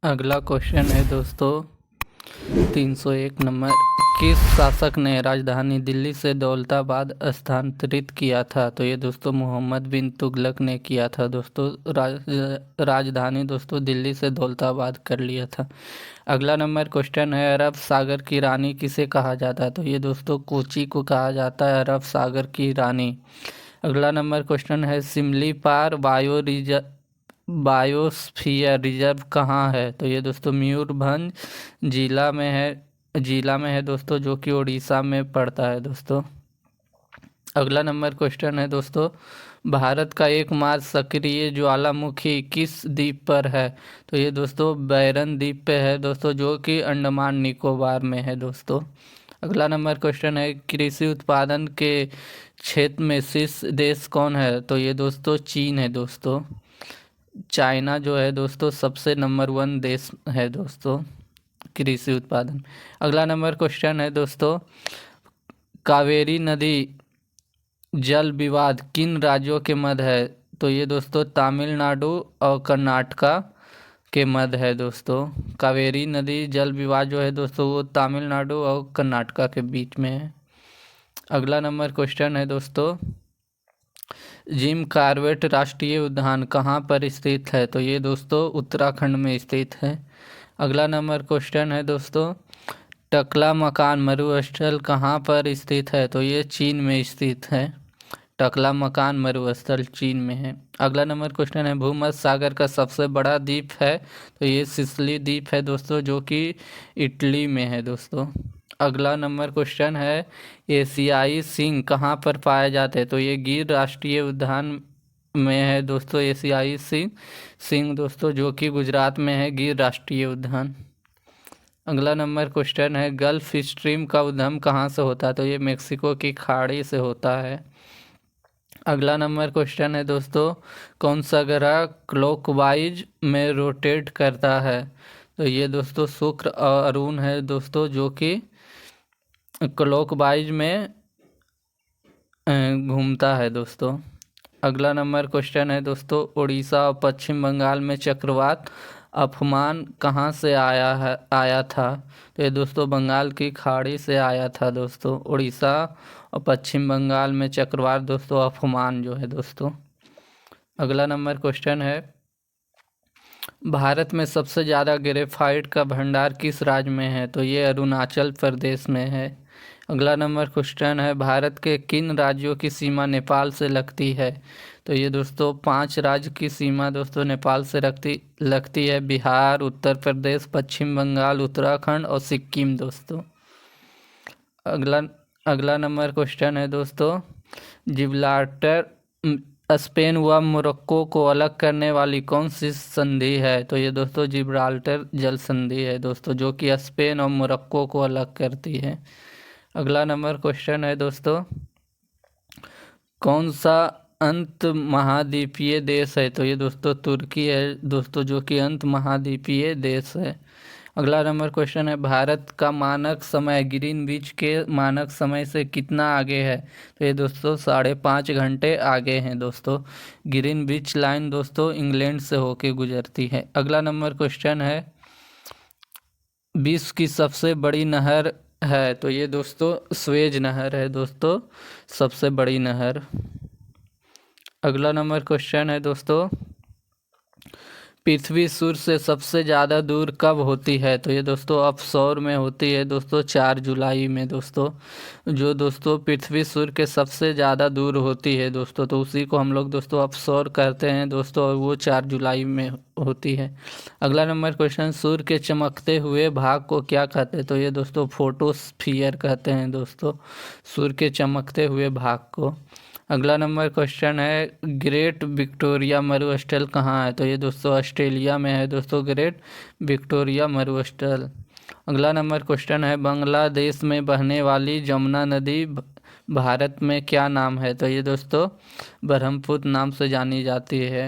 अगला क्वेश्चन है दोस्तों 301 नंबर। किस शासक ने राजधानी दिल्ली से दौलताबाद स्थानांतरित किया था? तो ये दोस्तों मोहम्मद बिन तुगलक ने किया था दोस्तों। राजधानी दोस्तों दिल्ली से दौलताबाद कर लिया था। अगला नंबर क्वेश्चन है, अरब सागर की रानी किसे कहा जाता है? तो ये दोस्तों कोची को कहा जाता है अरब सागर की रानी। अगला नंबर क्वेश्चन है, सिमलीपाल बायोस्फीयर रिजर्व कहाँ है? तो ये दोस्तों मयूरभंज जिला में है दोस्तों, जो कि उड़ीसा में पड़ता है दोस्तों। अगला नंबर क्वेश्चन है दोस्तों, भारत का एकमात्र सक्रिय ज्वालामुखी किस द्वीप पर है? तो ये दोस्तों बैरन द्वीप पे है दोस्तों, जो कि अंडमान निकोबार में है दोस्तों। अगला नंबर क्वेश्चन है, कृषि उत्पादन के क्षेत्र में शीर्ष देश कौन है? तो ये दोस्तों चीन है दोस्तों। चाइना जो है दोस्तों सबसे नंबर 1 देश है दोस्तों कृषि उत्पादन। अगला नंबर क्वेश्चन है दोस्तों, कावेरी नदी जल विवाद किन राज्यों के मध्य है? तो ये दोस्तों तमिलनाडु और कर्नाटका के मध्य है दोस्तों। कावेरी नदी जल विवाद जो है दोस्तों वो तमिलनाडु और कर्नाटका के बीच में है। अगला नंबर क्वेश्चन है दोस्तों, जिम कॉर्बेट राष्ट्रीय उद्यान कहाँ पर स्थित है? तो ये दोस्तों उत्तराखंड में स्थित है। अगला नंबर क्वेश्चन है दोस्तों, टकला मकान मरुस्थल कहाँ पर स्थित है? तो ये चीन में स्थित है। टकला मकान मरुस्थल चीन में है। अगला नंबर क्वेश्चन है, भूमध्य सागर का सबसे बड़ा द्वीप है? तो ये सिसिली द्वीप है दोस्तों, जो कि इटली में है दोस्तों। अगला नंबर क्वेश्चन है, एशियाई सिंह कहाँ पर पाए जाते हैं? तो ये गिर राष्ट्रीय उद्यान में है दोस्तों एशियाई सिंह दोस्तों, जो कि गुजरात में है गिर राष्ट्रीय उद्यान। अगला नंबर क्वेश्चन है, गल्फ स्ट्रीम का उद्गम कहाँ से होता है? तो ये मेक्सिको की खाड़ी से होता है। अगला नंबर क्वेश्चन है दोस्तों, कौन सा ग्रह क्लॉकवाइज में रोटेट करता है? तो ये दोस्तों शुक्र और अरुण है दोस्तों, जो कि क्लॉकवाइज में घूमता है दोस्तों। अगला नंबर क्वेश्चन है दोस्तों, उड़ीसा और पश्चिम बंगाल में चक्रवात अम्फान कहाँ से आया था? तो ये दोस्तों बंगाल की खाड़ी से आया था दोस्तों। उड़ीसा और पश्चिम बंगाल में चक्रवात दोस्तों अम्फान जो है दोस्तों। अगला नंबर क्वेश्चन है, भारत में सबसे ज़्यादा ग्रेफाइट का भंडार किस राज्य में है? तो ये अरुणाचल प्रदेश में है। अगला नंबर क्वेश्चन है, भारत के किन राज्यों की सीमा नेपाल से लगती है? तो ये दोस्तों 5 राज्य की सीमा दोस्तों नेपाल से लगती है, बिहार, उत्तर प्रदेश, पश्चिम बंगाल, उत्तराखंड और सिक्किम दोस्तों। अगला नंबर क्वेश्चन है दोस्तों, जिब्राल्टर स्पेन व मोरक्को को अलग करने वाली कौन सी संधि है? तो ये दोस्तों जिब्राल्टर जल संधि है दोस्तों, जो कि स्पेन और मोरक्को को अलग करती है। अगला नंबर क्वेश्चन है दोस्तों, कौन सा अंत महाद्वीपीय देश है? तो ये दोस्तों तुर्की है दोस्तों, जो कि अंत महाद्वीपीय देश है। अगला नंबर क्वेश्चन है, भारत का मानक समय ग्रीनविच के मानक समय से कितना आगे है? तो ये दोस्तों 5.5 घंटे आगे हैं दोस्तों। ग्रीनविच लाइन दोस्तों इंग्लैंड से होके गुजरती है। अगला नंबर क्वेश्चन है, विश्व की सबसे बड़ी नहर है? तो ये दोस्तों स्वेज नहर है दोस्तों, सबसे बड़ी नहर। अगला नंबर क्वेश्चन है दोस्तों, पृथ्वी सूर्य से सबसे ज़्यादा दूर कब होती है? तो ये दोस्तों ऑफशोर में होती है दोस्तों 4 जुलाई में दोस्तों। जो दोस्तों पृथ्वी सूर्य के सबसे ज़्यादा दूर होती है दोस्तों, तो उसी को हम लोग दोस्तों ऑफशोर कहते हैं दोस्तों, और वो 4 जुलाई में होती है। अगला नंबर क्वेश्चन, सूर्य के चमकते हुए भाग को क्या कहते हैं? तो ये दोस्तों फोटोस्फीयर कहते हैं दोस्तों, सूर्य के चमकते हुए भाग को। अगला नंबर क्वेश्चन है, ग्रेट विक्टोरिया मरुस्थल कहाँ है? तो ये दोस्तों ऑस्ट्रेलिया में है दोस्तों ग्रेट विक्टोरिया मरुस्थल। अगला नंबर क्वेश्चन है, बांग्लादेश में बहने वाली जमुना नदी भारत में क्या नाम है? तो ये दोस्तों ब्रह्मपुत्र नाम से जानी जाती है।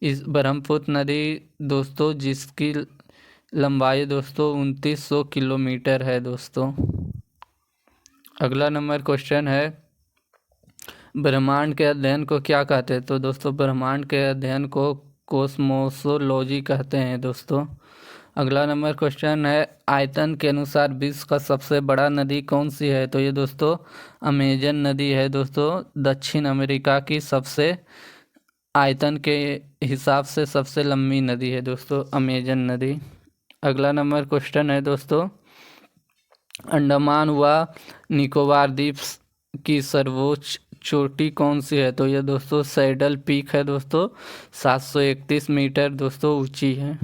इस ब्रह्मपुत्र नदी दोस्तों जिसकी लंबाई दोस्तों 2900 किलोमीटर है दोस्तों। अगला नंबर क्वेश्चन है, ब्रह्मांड के अध्ययन को क्या कहते हैं? तो दोस्तों ब्रह्मांड के अध्ययन को कोस्मोसोलॉजी कहते हैं दोस्तों। अगला नंबर क्वेश्चन है, आयतन के अनुसार विश्व का सबसे बड़ा नदी कौन सी है? तो ये दोस्तों अमेजन नदी है दोस्तों, दक्षिण अमेरिका की सबसे आयतन के हिसाब से सबसे लंबी नदी है दोस्तों, अमेजन नदी। अगला नंबर क्वेश्चन है दोस्तों, अंडमान व निकोबार द्वीप की सर्वोच्च चोटी कौन सी है? तो ये दोस्तों सैडल पीक है दोस्तों, 731 मीटर दोस्तों ऊंची है।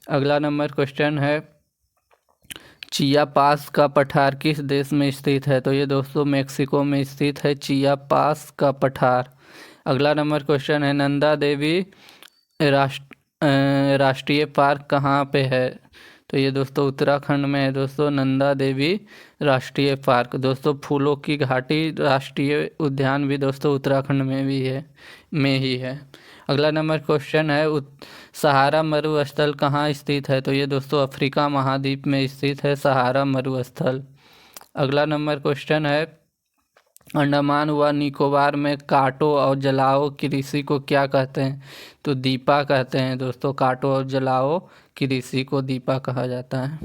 अगला नंबर क्वेश्चन है, चिया पास का पठार किस देश में स्थित है? तो ये दोस्तों मेक्सिको में स्थित है चिया पास का पठार। अगला नंबर क्वेश्चन है, नंदा देवी राष्ट्रीय पार्क कहाँ पे है? तो ये दोस्तों उत्तराखंड में है दोस्तों, नंदा देवी राष्ट्रीय पार्क। दोस्तों फूलों की घाटी राष्ट्रीय उद्यान भी दोस्तों उत्तराखंड में ही है। अगला नंबर क्वेश्चन है, सहारा मरुस्थल कहाँ स्थित है? तो ये दोस्तों अफ्रीका महाद्वीप में स्थित है सहारा मरुस्थल। अगला नंबर क्वेश्चन है, अंडमान व निकोबार में काटो और जलाओ कृषि को क्या कहते हैं? तो दीपा कहते हैं दोस्तों, काटो और जलाओ कृषि को दीपा कहा जाता है।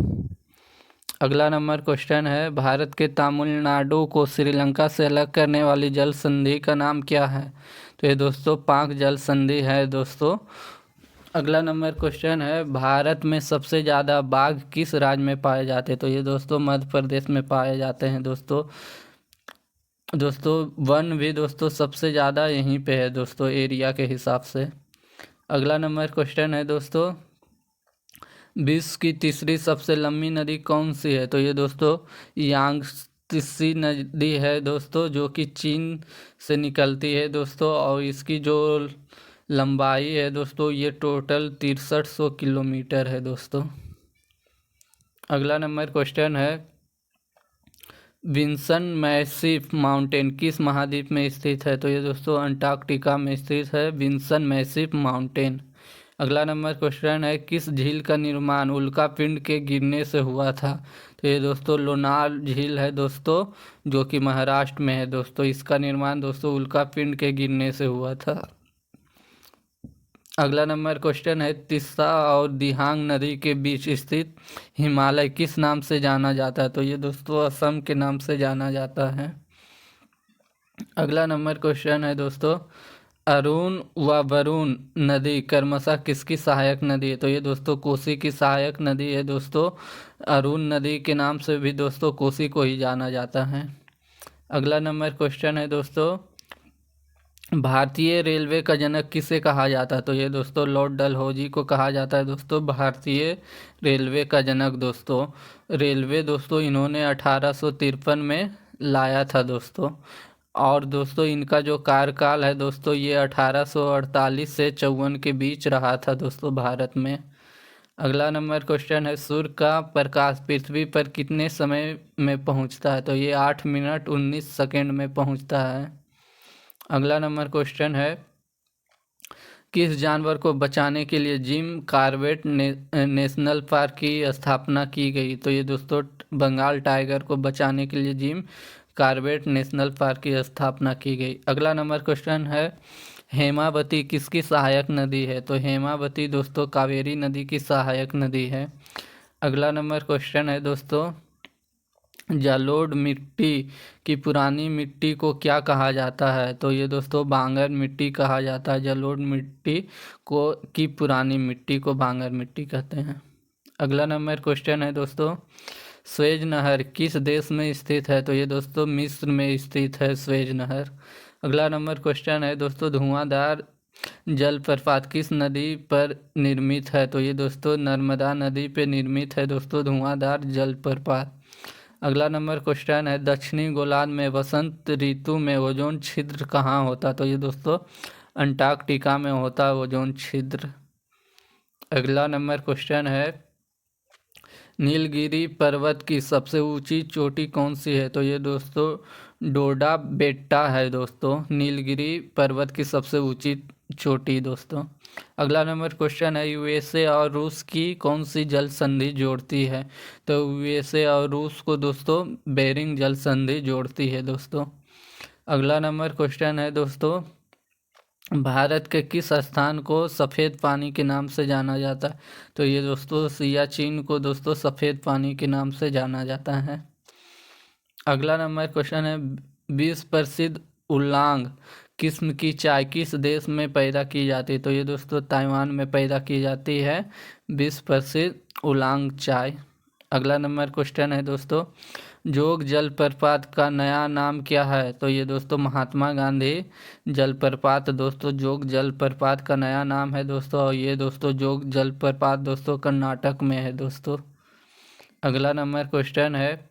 अगला नंबर क्वेश्चन है, भारत के तमिलनाडु को श्रीलंका से अलग करने वाली जल संधि का नाम क्या है? तो ये दोस्तों पाक जल संधि है दोस्तों। अगला नंबर क्वेश्चन है, भारत में सबसे ज़्यादा बाघ किस राज्य में पाए जाते हैं? तो ये दोस्तों मध्य प्रदेश में पाए जाते हैं दोस्तों। वन भी दोस्तों सबसे ज़्यादा यहीं पे है दोस्तों एरिया के हिसाब से। अगला नंबर क्वेश्चन है दोस्तों, विश्व की तीसरी सबसे लंबी नदी कौन सी है? तो ये दोस्तों यांगत्से नदी है दोस्तों, जो कि चीन से निकलती है दोस्तों, और इसकी जो लंबाई है दोस्तों ये टोटल 6300 किलोमीटर है दोस्तों। अगला नंबर क्वेश्चन है, विंसन मैसिफ माउंटेन किस महाद्वीप में स्थित है? तो ये दोस्तों अंटार्कटिका में स्थित है विंसन मैसिफ माउंटेन। अगला नंबर क्वेश्चन है, किस झील का निर्माण उल्का पिंड के गिरने से हुआ था? तो ये दोस्तों लोनार झील है दोस्तों, जो कि महाराष्ट्र में है दोस्तों, इसका निर्माण दोस्तों उल्का पिंड के गिरने से हुआ था। अगला नंबर क्वेश्चन है, तीस्ता और दिहांग नदी के बीच स्थित हिमालय किस नाम से जाना जाता है? तो ये दोस्तों असम के नाम से जाना जाता है। अगला नंबर क्वेश्चन है दोस्तों, अरुण व वरुण नदी क्रमशः किसकी सहायक नदी है? तो ये दोस्तों कोसी की सहायक नदी है दोस्तों, अरुण नदी के नाम से भी दोस्तों कोसी को ही जाना जाता है। अगला नंबर क्वेश्चन है दोस्तों, भारतीय रेलवे का जनक किसे कहा जाता है? तो ये दोस्तों लॉर्ड डलहौजी को कहा जाता है दोस्तों भारतीय रेलवे का जनक दोस्तों। रेलवे दोस्तों इन्होंने 1853 में लाया था दोस्तों, और दोस्तों इनका जो कार्यकाल है दोस्तों ये 1848 से 54 के बीच रहा था दोस्तों भारत में। अगला नंबर क्वेश्चन है, सूर्य का प्रकाश पृथ्वी पर कितने समय में पहुंचता है? तो ये 8 मिनट 19 सेकेंड में पहुंचता है। अगला नंबर क्वेश्चन है, किस जानवर को बचाने के लिए जिम कॉर्बेट नेशनल पार्क की स्थापना की गई? तो ये दोस्तों बंगाल टाइगर को बचाने के लिए जिम कॉर्बेट नेशनल पार्क की स्थापना की गई। अगला नंबर क्वेश्चन है, हेमावती किसकी सहायक नदी है? तो हेमावती दोस्तों कावेरी नदी की सहायक नदी है। अगला नंबर क्वेश्चन है दोस्तों, जलोढ़ मिट्टी की पुरानी मिट्टी को क्या कहा जाता है? तो ये दोस्तों बांगर मिट्टी कहा जाता है, जलोढ़ मिट्टी को की पुरानी मिट्टी को बांगर मिट्टी कहते हैं। अगला नंबर क्वेश्चन है दोस्तों, स्वेज नहर किस देश में स्थित है? तो ये दोस्तों मिस्र में स्थित है स्वेज नहर। अगला नंबर क्वेश्चन है दोस्तों, धुआंधार जलप्रपात किस नदी पर निर्मित है? तो ये दोस्तों नर्मदा नदी पर निर्मित है दोस्तों धुआंधार जलप्रपात। अगला नंबर क्वेश्चन है, दक्षिणी गोलार्ध में वसंत ऋतु में ओजोन छिद्र कहाँ होता? तो ये दोस्तों अंटार्कटिका में होता है ओजोन छिद्र। अगला नंबर क्वेश्चन है, नीलगिरी पर्वत की सबसे ऊंची चोटी कौन सी है? तो ये दोस्तों डोडा बेट्टा है दोस्तों, नीलगिरी पर्वत की सबसे ऊंची चोटी दोस्तों। अगला नंबर क्वेश्चन है, यूएसए और रूस की कौन सी जल संधि जोड़ती है? तो यूएसए और रूस को दोस्तों बेरिंग जल संधि जोड़ती है दोस्तों। अगला नंबर क्वेश्चन है दोस्तों, भारत के किस स्थान को सफ़ेद पानी के नाम से जाना जाता है? तो ये दोस्तों सियाचिन को दोस्तों सफ़ेद पानी के नाम से जाना जाता है। अगला नंबर क्वेश्चन है, विश्व प्रसिद्ध उलांग किस्म की चाय किस देश में पैदा की जाती है? तो ये दोस्तों ताइवान में पैदा की जाती है विश्व प्रसिद्ध उलांग चाय। अगला नंबर क्वेश्चन है दोस्तों, जोग जलप्रपात का नया नाम क्या है? तो ये दोस्तों महात्मा गांधी जलप्रपात दोस्तों जोग जलप्रपात का नया नाम है दोस्तों, और ये दोस्तों जोग जलप्रपात दोस्तों कर्नाटक में है दोस्तों। अगला नंबर क्वेश्चन है,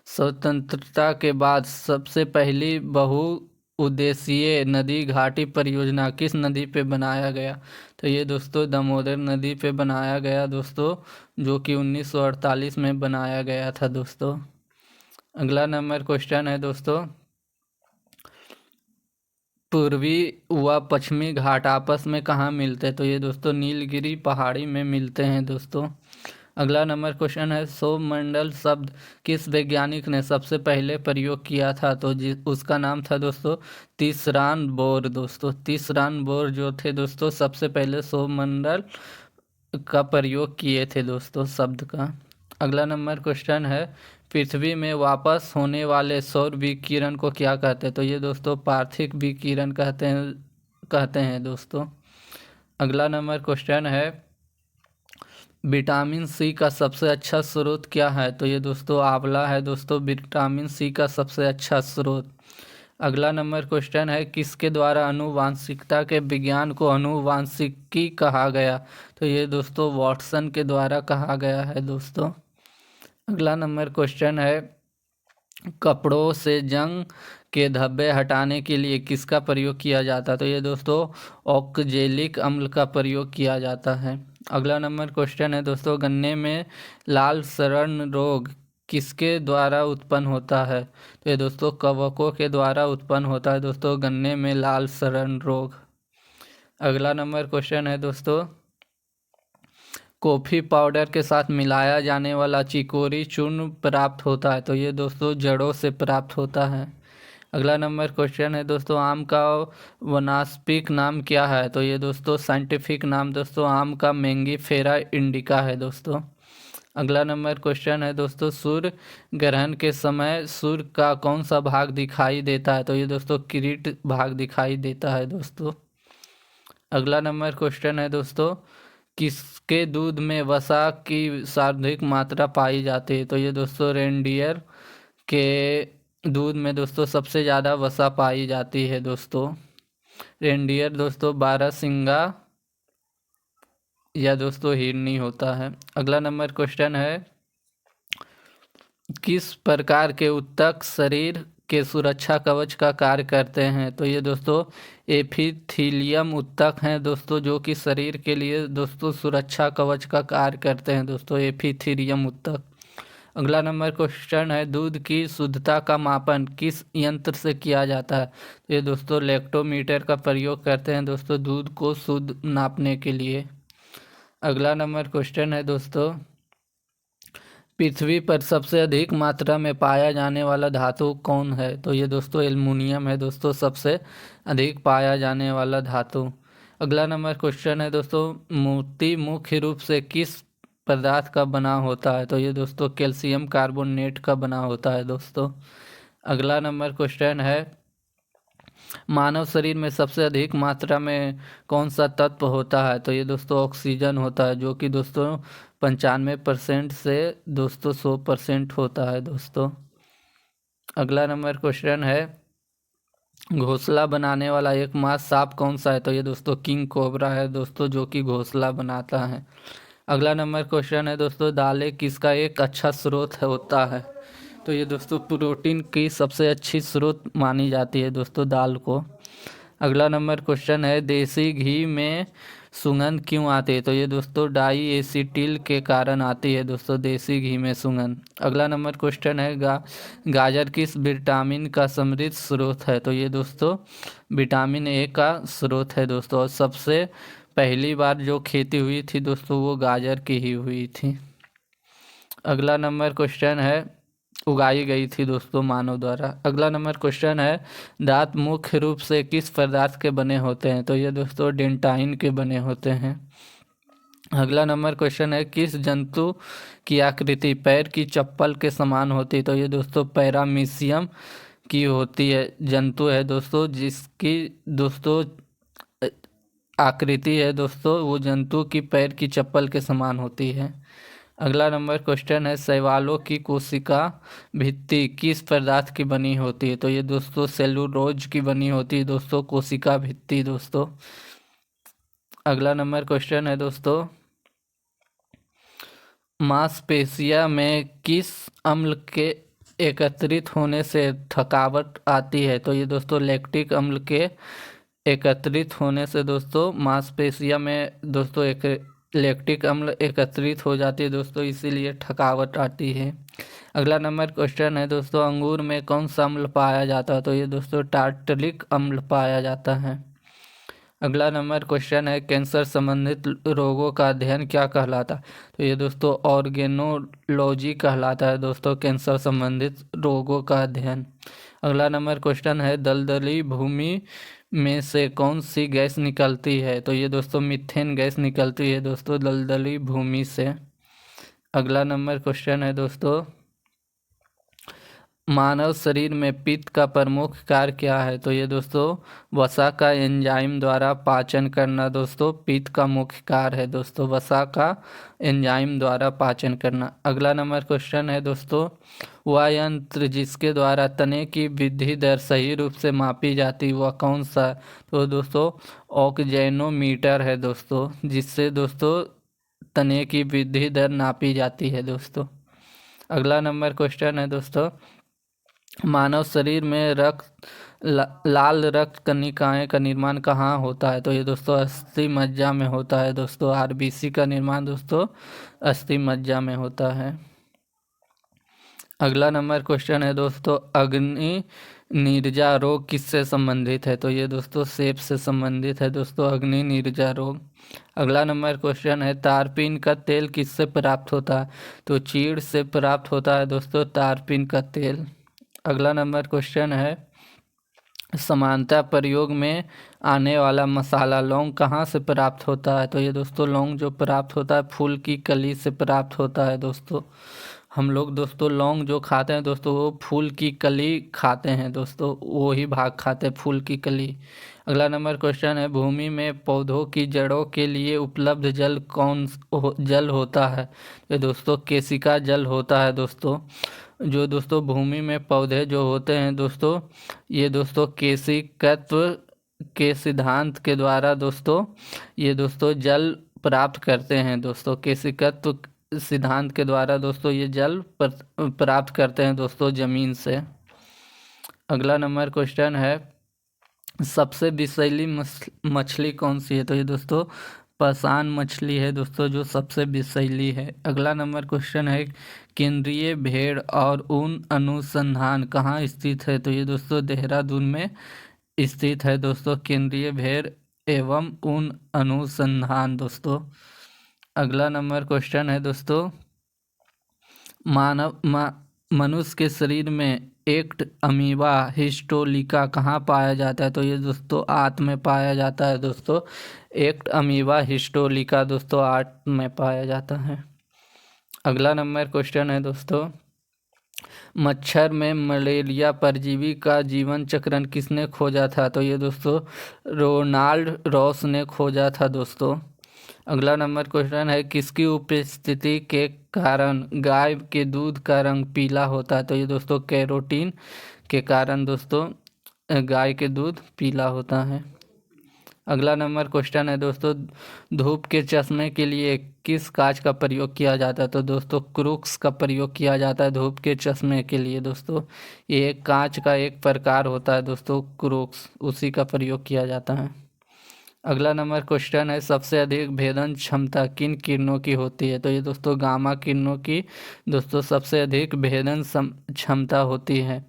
स्वतंत्रता के बाद सबसे पहली बहुउद्देशीय नदी घाटी परियोजना किस नदी पे बनाया गया? तो ये दोस्तों दामोदर नदी पे बनाया गया दोस्तों, जो कि 1948 में बनाया गया था दोस्तों। अगला नंबर क्वेश्चन है दोस्तों, पूर्वी व पश्चिमी घाट आपस में कहाँ मिलते हैं? तो ये दोस्तों नीलगिरी पहाड़ी में मिलते हैं दोस्तों। अगला नंबर क्वेश्चन है, सौरमंडल शब्द किस वैज्ञानिक ने सबसे पहले प्रयोग किया था? तो उसका नाम था दोस्तों तीसरान बोर दोस्तों। तीसरान बोर जो थे दोस्तों सबसे पहले सौरमंडल का प्रयोग किए थे दोस्तों शब्द का। अगला नंबर क्वेश्चन है, पृथ्वी में वापस होने वाले सौर विकिरण को क्या कहते हैं? तो ये दोस्तों पार्थिव विकिरण कहते हैं दोस्तों। अगला नंबर क्वेश्चन है, विटामिन सी का सबसे अच्छा स्रोत क्या है? तो ये दोस्तों आंवला है दोस्तों विटामिन सी का सबसे अच्छा स्रोत। अगला नंबर क्वेश्चन है, किसके द्वारा आनुवांशिकता के विज्ञान को आनुवांशिकी कहा गया? तो ये दोस्तों वाटसन के द्वारा कहा गया है दोस्तों। अगला नंबर क्वेश्चन है, कपड़ों से जंग के धब्बे हटाने के लिए किसका प्रयोग किया जाता है? तो ये दोस्तों ऑक्जेलिक अम्ल का प्रयोग किया जाता है। अगला नंबर क्वेश्चन है दोस्तों, गन्ने में लाल सड़न रोग किसके द्वारा उत्पन्न होता है? तो ये दोस्तों कवकों के द्वारा उत्पन्न होता है दोस्तों गन्ने में लाल सड़न रोग। अगला नंबर क्वेश्चन है दोस्तों, कॉफ़ी पाउडर के साथ मिलाया जाने वाला चिकोरी चूर्ण प्राप्त होता है? तो ये दोस्तों जड़ों से प्राप्त होता है। अगला नंबर क्वेश्चन है दोस्तों, आम का वानस्पतिक नाम क्या है? तो ये दोस्तों साइंटिफिक नाम दोस्तों आम का मैंगीफेरा इंडिका है दोस्तों। अगला नंबर क्वेश्चन है दोस्तों, सूर्य ग्रहण के समय सूर्य का कौन सा भाग दिखाई देता है? तो ये दोस्तों किरीट भाग दिखाई देता है दोस्तों। अगला नंबर क्वेश्चन है दोस्तों, किसके दूध में वसा की सर्वाधिक मात्रा पाई जाती है? तो ये दोस्तों रेनडियर के दूध में दोस्तों सबसे ज़्यादा वसा पाई जाती है दोस्तों। रेनडियर दोस्तों बारहसिंगा या दोस्तों हिरनी होता है। अगला नंबर क्वेश्चन है, किस प्रकार के ऊतक शरीर के सुरक्षा कवच का कार्य करते हैं? तो ये दोस्तों एपिथेलियम ऊतक हैं दोस्तों, जो कि शरीर के लिए दोस्तों सुरक्षा कवच का कार्य करते हैं दोस्तों एपिथेलियम ऊतक। अगला नंबर क्वेश्चन है, दूध की शुद्धता का मापन किस यंत्र से किया जाता है? तो ये दोस्तों लैक्टोमीटर का प्रयोग करते हैं दोस्तों दूध को शुद्ध नापने के लिए। अगला नंबर क्वेश्चन है दोस्तों, पृथ्वी पर सबसे अधिक मात्रा में पाया जाने वाला धातु कौन है? तो ये दोस्तों एल्युमिनियम है दोस्तों सबसे अधिक पाया जाने वाला धातु। अगला नंबर क्वेश्चन है दोस्तों, मोती मुख्य रूप से किस पदार्थ का बना होता है? तो ये दोस्तों कैल्शियम कार्बोनेट का बना होता है दोस्तों। अगला नंबर क्वेश्चन है, मानव शरीर में सबसे अधिक मात्रा में कौन सा तत्व होता है? तो ये दोस्तों ऑक्सीजन होता है, जो कि दोस्तों 95% से दोस्तों 100% होता है दोस्तों। अगला नंबर क्वेश्चन है, घोंसला बनाने वाला एकमात्र सांप कौन सा है? तो ये दोस्तों किंग कोबरा है दोस्तों, जो कि घोंसला बनाता है। अगला नंबर क्वेश्चन है दोस्तों, दालें किसका एक अच्छा स्रोत होता है? तो ये दोस्तों प्रोटीन की सबसे अच्छी स्रोत मानी जाती है दोस्तों दाल को। अगला नंबर क्वेश्चन है, देसी घी में सुगंध क्यों आती है? तो ये दोस्तों डाई एसिटिल के कारण आती है दोस्तों देसी घी में सुगंध। अगला नंबर क्वेश्चन है, गाजर किस विटामिन का समृद्ध स्रोत है? तो ये दोस्तों विटामिन ए का स्रोत है दोस्तों, और सबसे पहली बार जो खेती हुई थी दोस्तों वो गाजर की ही हुई थी। अगला नंबर क्वेश्चन है, उगाई गई थी दोस्तों मानव द्वारा। अगला नंबर क्वेश्चन है, दांत मुख्य रूप से किस पदार्थ के बने होते हैं? तो ये दोस्तों डेंटाइन के बने होते हैं। अगला नंबर क्वेश्चन है, किस जंतु की आकृति पैर की चप्पल के समान होती है? तो ये दोस्तों पैरामीशियम की होती है, जंतु है दोस्तों जिसकी दोस्तों आकृति है दोस्तों वो जंतु की पैर की चप्पल के समान होती है। अगला नंबर क्वेश्चन है, शैवालों की कोशिका भित्ति किस पदार्थ की बनी होती है? तो ये दोस्तों सेलुलोज की बनी होती है दोस्तों कोशिका भित्ति दोस्तों। अगला नंबर क्वेश्चन है दोस्तों, मांसपेशिया में किस अम्ल के एकत्रित होने से थकावट आती है? तो ये दोस्तों लैक्टिक अम्ल के एकत्रित होने से दोस्तों मांसपेशिया में दोस्तों एक लैक्टिक अम्ल एकत्रित हो जाती है दोस्तों, इसीलिए थकावट आती है। अगला नंबर क्वेश्चन है दोस्तों, अंगूर में कौन सा अम्ल पाया जाता है? तो ये दोस्तों टार्टरिक अम्ल पाया जाता है। अगला नंबर क्वेश्चन है, कैंसर संबंधित रोगों का अध्ययन क्या कहलाता है? तो ये दोस्तों ऑर्गेनोलॉजी कहलाता है दोस्तों कैंसर संबंधित रोगों का अध्ययन। अगला नंबर क्वेश्चन है, दलदली भूमि में से कौन सी गैस निकलती है? तो ये दोस्तों मीथेन गैस निकलती है दोस्तों दलदली भूमि से। अगला नंबर क्वेश्चन है दोस्तों, मानव शरीर में पित्त का प्रमुख कार्य क्या है? तो ये दोस्तों वसा का एंजाइम द्वारा पाचन करना दोस्तों पित्त का मुख्य कार्य है दोस्तों, वसा का एंजाइम द्वारा पाचन करना। अगला नंबर क्वेश्चन है दोस्तों, वह यंत्र जिसके द्वारा तने की वृद्धि दर सही रूप से मापी जाती वह कौन सा? तो दोस्तों ऑक्जेनोमीटर है दोस्तों, जिससे दोस्तों तने की वृद्धि दर नापी जाती है दोस्तों। अगला नंबर क्वेश्चन है दोस्तों, मानव शरीर में लाल रक्त कणिकाएं का निर्माण कहाँ होता है? तो ये दोस्तों अस्थि मज्जा में होता है दोस्तों, आरबीसी का निर्माण दोस्तों अस्थि मज्जा में होता है। अगला नंबर क्वेश्चन है दोस्तों, अग्नि नीरजा रोग किससे संबंधित है? तो ये दोस्तों सेप से संबंधित है दोस्तों अग्नि नीरजा रोग। अगला नंबर क्वेश्चन है, तारपीन का तेल किससे प्राप्त होता है? तो चीड़ से प्राप्त होता है दोस्तों तारपीन का तेल। अगला नंबर क्वेश्चन है, समानता प्रयोग में आने वाला मसाला लौंग कहाँ से प्राप्त होता है? तो ये दोस्तों लौंग जो प्राप्त होता है फूल की कली से प्राप्त होता है दोस्तों। हम लोग दोस्तों लौंग जो खाते हैं दोस्तों वो फूल की कली खाते हैं दोस्तों, वो ही भाग खाते हैं फूल की कली। अगला नंबर क्वेश्चन है, भूमि में पौधों की जड़ों के लिए उपलब्ध जल जल होता है? ये दोस्तों केशिका जल होता है दोस्तों। जो दोस्तों भूमि में पौधे जो होते हैं दोस्तों ये दोस्तों केशिकत्व के सिद्धांत के द्वारा दोस्तों ये दोस्तों जल प्राप्त करते हैं दोस्तों, केशिकत्व सिद्धांत के द्वारा दोस्तों ये जल प्राप्त करते हैं दोस्तों जमीन से। अगला नंबर क्वेश्चन है, सबसे विषैली मछली कौन सी है? तो ये दोस्तों पाषाण मछली है दोस्तों जो सबसे विषैली है। अगला नंबर क्वेश्चन है, केंद्रीय भेड़ और ऊन अनुसंधान कहाँ स्थित है? तो ये दोस्तों देहरादून में स्थित है दोस्तों केंद्रीय भेड़ एवं ऊन अनुसंधान दोस्तों। अगला नंबर क्वेश्चन है दोस्तों, मनुष्य के शरीर में एक्ट अमीबा हिस्टोलिका कहाँ पाया जाता है? तो ये दोस्तों आंत में पाया जाता है दोस्तों, एक्ट अमीबा हिस्टोलिका दोस्तों आंत में पाया जाता है। अगला नंबर क्वेश्चन है दोस्तों, मच्छर में मलेरिया परजीवी का जीवन चक्रण किसने खोजा था? तो ये दोस्तों रोनाल्ड रॉस ने खोजा था दोस्तों। अगला नंबर क्वेश्चन है, किसकी उपस्थिति के कारण गाय के दूध का रंग पीला होता है? तो ये दोस्तों कैरोटीन के कारण दोस्तों गाय के दूध पीला होता है। अगला नंबर क्वेश्चन है दोस्तों, धूप के चश्मे के लिए किस कांच का प्रयोग किया जाता है? तो दोस्तों क्रूक्स का प्रयोग किया जाता है धूप के चश्मे के लिए दोस्तों, ये कांच का एक प्रकार होता है दोस्तों क्रूक्स, उसी का प्रयोग किया जाता है। अगला नंबर क्वेश्चन है, सबसे अधिक भेदन क्षमता किन किरणों की होती है? तो ये दोस्तों गामा किरणों की दोस्तों सबसे अधिक भेदन क्षमता होती है।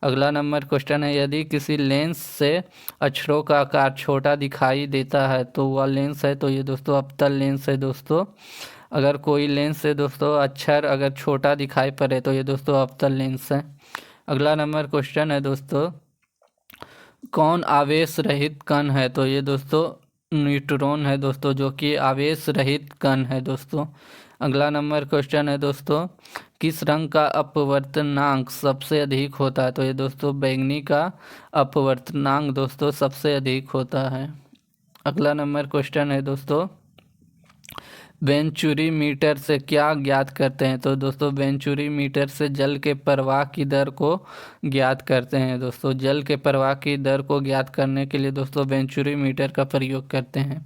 अगला नंबर क्वेश्चन है, यदि किसी लेंस से अक्षरों का आकार छोटा दिखाई देता है तो वह लेंस है। तो ये दोस्तों अवतल लेंस है दोस्तों। अगर कोई लेंस से दोस्तों अक्षर अगर छोटा दिखाई पड़े तो ये दोस्तों अवतल लेंस है। अगला नंबर क्वेश्चन है दोस्तों, कौन आवेश रहित कण है। तो ये दोस्तों न्यूट्रॉन है दोस्तों, जो कि आवेश रहित कण है दोस्तों। अगला नंबर क्वेश्चन है दोस्तों, किस रंग का अपवर्तनांक सबसे अधिक होता है। तो ये दोस्तों बैंगनी का अपवर्तनांक दोस्तों सबसे अधिक होता है। अगला नंबर क्वेश्चन है दोस्तों, वेंचुरी मीटर से क्या ज्ञात करते हैं। तो दोस्तों वेंचुरी मीटर से जल के प्रवाह की दर को ज्ञात करते हैं दोस्तों। जल के प्रवाह की दर को ज्ञात करने के लिए दोस्तों वेंचुरी मीटर का प्रयोग करते हैं।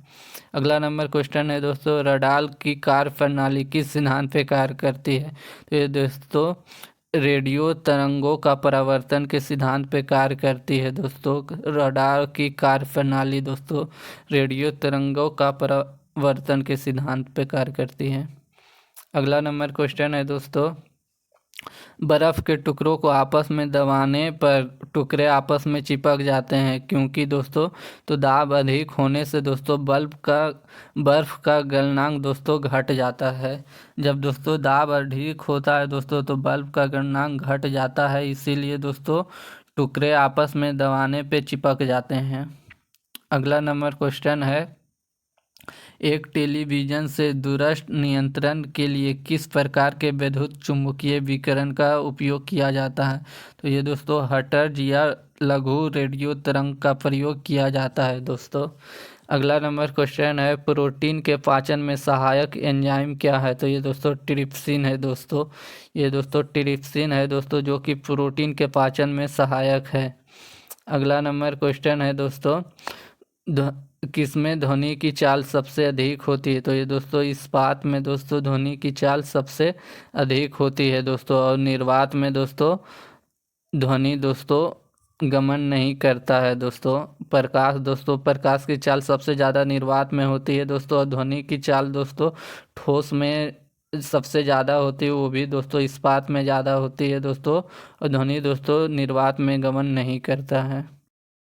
अगला नंबर क्वेश्चन है दोस्तों, रडार की कार्य प्रणाली किस सिद्धांत पे कार्य करती है। तो ये दोस्तों रेडियो तरंगों का परावर्तन के सिद्धांत पे कार्य करती है दोस्तों। रडार की कार्य प्रणाली दोस्तों रेडियो तरंगों का परावर्तन के सिद्धांत पे कार्य करती है। अगला नंबर क्वेश्चन है दोस्तों, बर्फ़ के टुकड़ों को आपस में दबाने पर टुकड़े आपस में चिपक जाते हैं, क्योंकि दोस्तों तो दाब अधिक होने से दोस्तों बर्फ़ का गलनांक दोस्तों घट जाता है। जब दोस्तों दाब अधिक होता है दोस्तों तो बर्फ़ का गलनांक घट जाता है, इसीलिए दोस्तों टुकड़े आपस में दबाने पे चिपक जाते हैं। अगला नंबर क्वेश्चन है, एक टेलीविज़न से दूरस्थ नियंत्रण के लिए किस प्रकार के विद्युत चुम्बकीय विकिरण का उपयोग किया जाता है। तो ये दोस्तों हर्ट्ज या लघु रेडियो तरंग का प्रयोग किया जाता है दोस्तों। अगला नंबर क्वेश्चन है, प्रोटीन के पाचन में सहायक एंजाइम क्या है। तो ये दोस्तों ट्रिप्सिन है दोस्तों। ये दोस्तों ट्रिप्सिन है दोस्तों, जो कि प्रोटीन के पाचन में सहायक है। अगला नंबर क्वेश्चन है दोस्तों, किसमें ध्वनि की चाल सबसे अधिक होती है। तो ये दोस्तों इस्पात में दोस्तों ध्वनि की चाल सबसे अधिक होती है दोस्तों। और निर्वात में दोस्तों ध्वनि दोस्तों गमन नहीं करता है दोस्तों। प्रकाश की चाल सबसे ज़्यादा निर्वात में होती है दोस्तों। और ध्वनि की चाल दोस्तों ठोस में सबसे ज़्यादा होती है, वो भी दोस्तों इस्पात में ज़्यादा होती है दोस्तों। और ध्वनि दोस्तों निर्वात में गमन नहीं करता है।